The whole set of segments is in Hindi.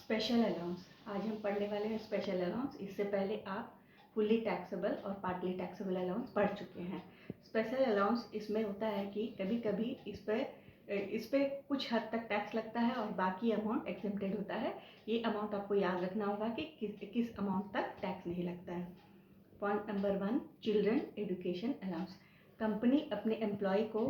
Special allowance. आज हम पढ़ने वाले हैं स्पेशल अलाउंस। इससे पहले आप फुल्ली टैक्सेबल और पार्टली टैक्सेबल अलाउंस पढ़ चुके हैं। स्पेशल अलाउंस इसमें होता है कि कभी कभी इस पे कुछ हद तक टैक्स लगता है और बाकी अमाउंट एग्जेम्प्टेड होता है। ये अमाउंट आपको याद रखना होगा कि किस अमाउंट तक टैक्स नहीं लगता है। Point number 1, children education allowance. Company अपने एम्प्लॉय को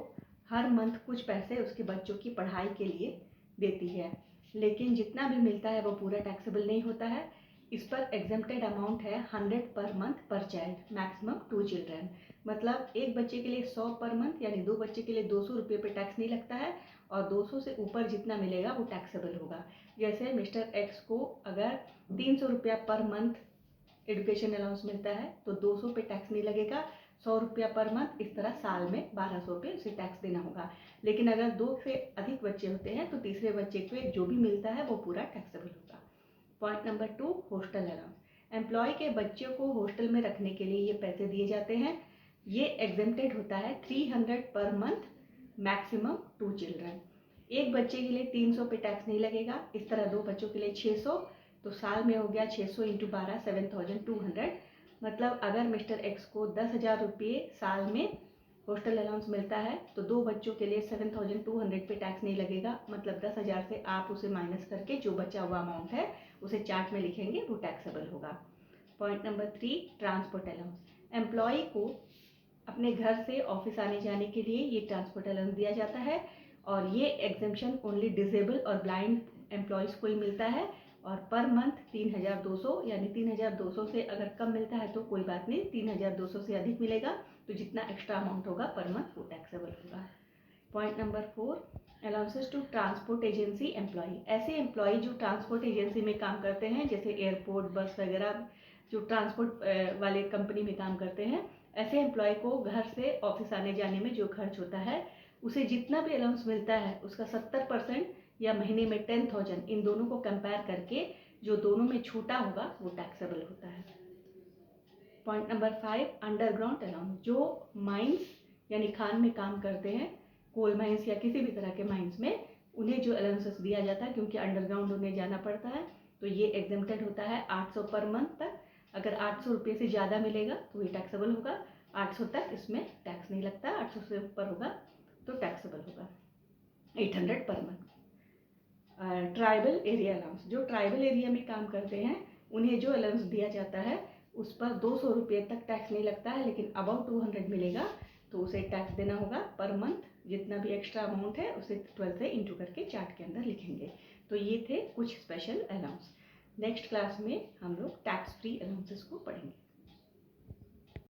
हर मंथ कुछ पैसे उसके बच्चों की पढ़ाई के लिए देती है, लेकिन जितना भी मिलता है वो पूरा टैक्सेबल नहीं होता है। इस पर एग्जेम्प्टेड अमाउंट है 100 पर मंथ पर चाइल्ड, मैक्सिमम 2 चिल्ड्रन। मतलब एक बच्चे के लिए 100 पर मंथ, यानी 2 बच्चे के लिए 200 रुपये पे टैक्स नहीं लगता है और 200 से ऊपर जितना मिलेगा वो टैक्सेबल होगा। जैसे मिस्टर एक्स को अगर 300 रुपया पर मंथ एजुकेशन अलाउंस मिलता है तो 200 पे टैक्स नहीं लगेगा, 100 रुपया पर मंथ, इस तरह साल में 1200 पे उसे टैक्स देना होगा। लेकिन अगर 2 से अधिक बच्चे होते हैं तो तीसरे बच्चे पे जो भी मिलता है वो पूरा टैक्सेबल होगा। Point number 2, hostel allowance. Employ के बच्चों को हॉस्टल में रखने के लिए ये पैसे दिए जाते हैं। ये एग्जेम्प्टेड होता है 300 पर मंथ, मैक्सिमम 2 चिल्ड्रन। एक बच्चे के लिए 300 पे टैक्स नहीं लगेगा, इस तरह 2 बच्चों के लिए 600, तो साल में हो गया 600 इंटू 12 7200। मतलब अगर मिस्टर एक्स को 10,000 रुपये साल में हॉस्टल अलाउंस मिलता है तो 2 बच्चों के लिए 7200 पे टैक्स नहीं लगेगा। मतलब 10,000 से आप उसे माइनस करके जो बचा हुआ अमाउंट है उसे चार्ट में लिखेंगे, वो टैक्सेबल होगा। Point number 3, transport allowance. Employ को अपने घर से ऑफिस आने जाने के लिए ये ट्रांसपोर्ट अलाउंस दिया जाता है और ये एग्जेम्पशन ओनली डिसेबल और ब्लाइंड एम्प्लॉयज़ को ही मिलता है और पर मंथ 3,200, यानी 3,200 से अगर कम मिलता है तो कोई बात नहीं, 3,200 से अधिक मिलेगा तो जितना एक्स्ट्रा अमाउंट होगा पर मंथ वो टैक्सेबल होगा। Point number 4, allowances to transport agency employ. ऐसे एम्प्लॉय जो ट्रांसपोर्ट एजेंसी में काम करते हैं, जैसे एयरपोर्ट, बस वगैरह, जो ट्रांसपोर्ट वाले कंपनी में काम करते हैं, ऐसे एम्प्लॉय को घर से ऑफिस आने जाने में जो खर्च होता है उसे जितना भी अलाउंस मिलता है उसका 70% या महीने में 10,000, इन दोनों को कंपेयर करके जो दोनों में छोटा होगा वो टैक्सेबल होता है। Point number 5, underground allowance. जो माइंस यानी खान में काम करते हैं, कोल माइंस या किसी भी तरह के माइंस में, उन्हें जो अलाउंसेस दिया जाता है क्योंकि अंडरग्राउंड उन्हें जाना पड़ता है तो ये एग्जेम्प्टेड होता है 800 पर मंथ तक। अगर 800 रुपये से ज़्यादा मिलेगा तो ये टैक्सेबल होगा, 800 तक इसमें टैक्स नहीं लगता, 800 से ऊपर होगा तो टैक्सेबल होगा। 800 per month. Tribal area allowance. जो ट्राइबल एरिया में काम करते हैं उन्हें जो अलाउंस दिया जाता है उस पर 200 रुपये तक टैक्स नहीं लगता है, लेकिन अबाउट 200 मिलेगा तो उसे टैक्स देना होगा पर मंथ। जितना भी एक्स्ट्रा अमाउंट है उसे 12 से इंटू करके चार्ट के अंदर लिखेंगे। तो ये थे कुछ स्पेशल अलाउंस। नेक्स्ट क्लास में हम लोग टैक्स फ्री अलाउंसेस को पढ़ेंगे।